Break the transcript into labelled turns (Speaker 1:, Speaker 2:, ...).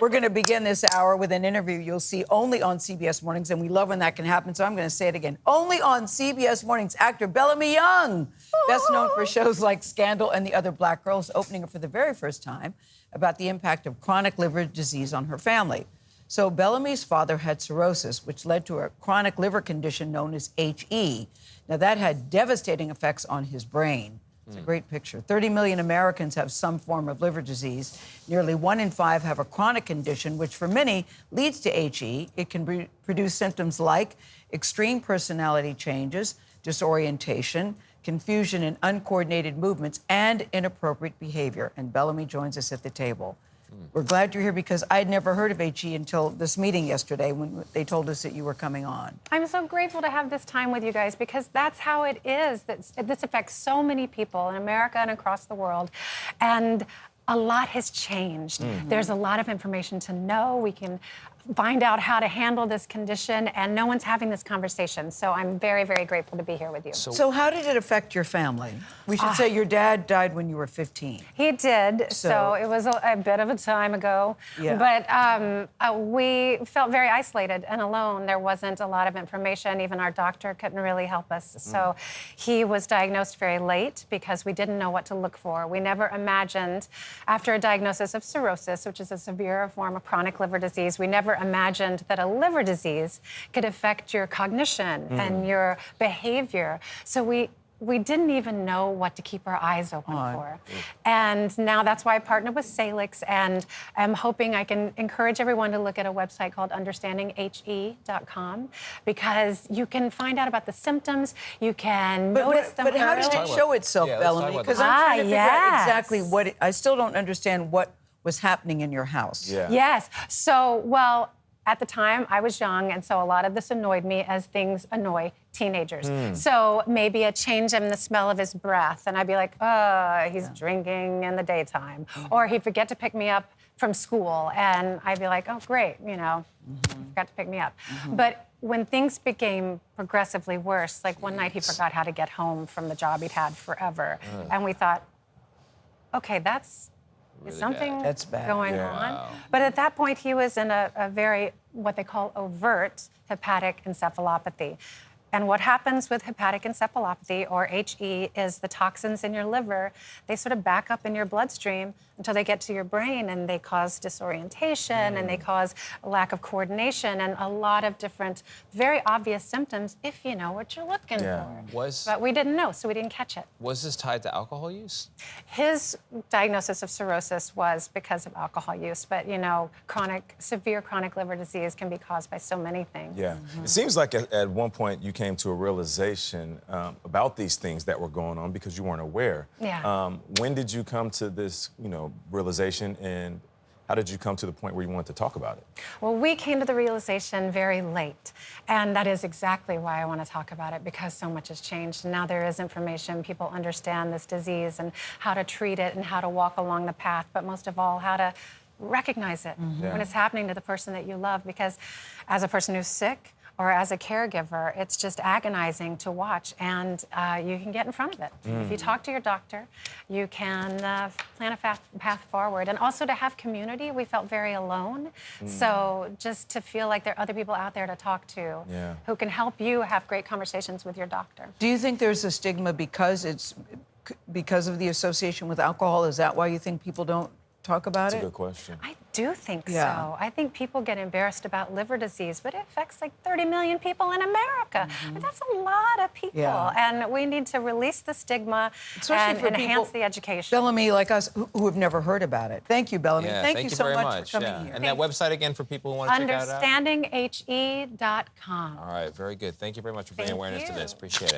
Speaker 1: We're going to begin this hour with an interview you'll see only on CBS Mornings, and we love when that can happen, so I'm going to say it again. Only on CBS Mornings, actor Bellamy Young, best known for shows like Scandal and The Other Black Girls, opening up for the very first time about the impact of chronic liver disease on her family. So Bellamy's father had cirrhosis, which led to a chronic liver condition known as HE. Now, that had devastating effects on his brain. It's a great picture. 30 million Americans have some form of liver disease. Nearly 1 in 5 have a chronic condition, which for many leads to HE. It can produce symptoms like extreme personality changes, disorientation, confusion and uncoordinated movements, and inappropriate behavior. And Bellamy joins us at the table. We're glad you're here because I'd never heard of HE until this meeting yesterday when they told us that you were coming on.
Speaker 2: I'm so grateful to have this time with you guys because that's how it is. This affects so many people in America and across the world. And a lot has changed. There's a lot of information to know. We can find out how to handle this condition, and no one's having this conversation. So I'm very, very grateful to be here with you.
Speaker 1: So how did it affect your family? We should say your dad died when you were 15.
Speaker 2: He did, so it was a bit of a time ago.
Speaker 1: Yeah.
Speaker 2: But we felt very isolated and alone. There wasn't a lot of information. Even our doctor couldn't really help us. So he was diagnosed very late because we didn't know what to look for. We never imagined, after a diagnosis of cirrhosis, which is a severe form of chronic liver disease, we never imagined that a liver disease could affect your cognition and your behavior. So we didn't even know what to keep our eyes open for. And now that's why I partnered with Salix, and I'm hoping I can encourage everyone to look at a website called understandinghe.com because you can find out about the symptoms, you can notice them
Speaker 1: But how
Speaker 2: early.
Speaker 1: did it show itself, Bellamy? Because I'm trying to figure out exactly what I still don't understand what was happening in your house.
Speaker 3: Yeah.
Speaker 2: Yes. So, well, at the time, I was young, and so a lot of this annoyed me as things annoy teenagers. So maybe a change in the smell of his breath, and I'd be like, oh, he's drinking in the daytime. Or he'd forget to pick me up from school, and I'd be like, oh, great, forgot to pick me up. But when things became progressively worse, like one night he forgot how to get home from the job he'd had forever, and we thought, okay, that's... Is something going on? But at that point, he was in a very, what they call overt hepatic encephalopathy. And what happens with hepatic encephalopathy, or HE, is the toxins in your liver, they sort of back up in your bloodstream until they get to your brain, and they cause disorientation, and they cause a lack of coordination, and a lot of different, very obvious symptoms if you know what you're looking for. But we didn't know, so we didn't catch it.
Speaker 3: Was this tied to alcohol use?
Speaker 2: His diagnosis of cirrhosis was because of alcohol use, but severe chronic liver disease can be caused by so many things.
Speaker 4: Yeah. It seems like at one point you came to a realization about these things that were going on because you weren't aware.
Speaker 2: Yeah.
Speaker 4: When did you come to this, realization, and how did you come to the point where you wanted to talk about it?
Speaker 2: Well, we came to the realization very late, and that is exactly why I want to talk about it, because so much has changed. And now there is information. People understand this disease and how to treat it and how to walk along the path, but most of all, how to recognize it when it's happening to the person that you love, because as a person who's sick, or as a caregiver, it's just agonizing to watch, and you can get in front of it. If you talk to your doctor, you can plan a path forward. And also to have community, we felt very alone. So just to feel like there are other people out there to talk to who can help you have great conversations with your doctor.
Speaker 1: Do you think there's a stigma because of the association with alcohol? Is that why you think people don't talk about
Speaker 4: That's
Speaker 1: it?
Speaker 4: a good question.
Speaker 2: I do think so. I think people get embarrassed about liver disease, but it affects like 30 million people in America. But that's a lot of people. And we need to release the stigma and enhance the education.
Speaker 1: Bellamy, like us, who have never heard about it. Thank you, Bellamy.
Speaker 3: Yeah,
Speaker 1: thank you so
Speaker 3: very
Speaker 1: much for coming here.
Speaker 3: And that website again for people who want to check that out?
Speaker 2: Understandinghe.com.
Speaker 3: All right, very good. Thank you very much for bringing awareness to this. Appreciate it.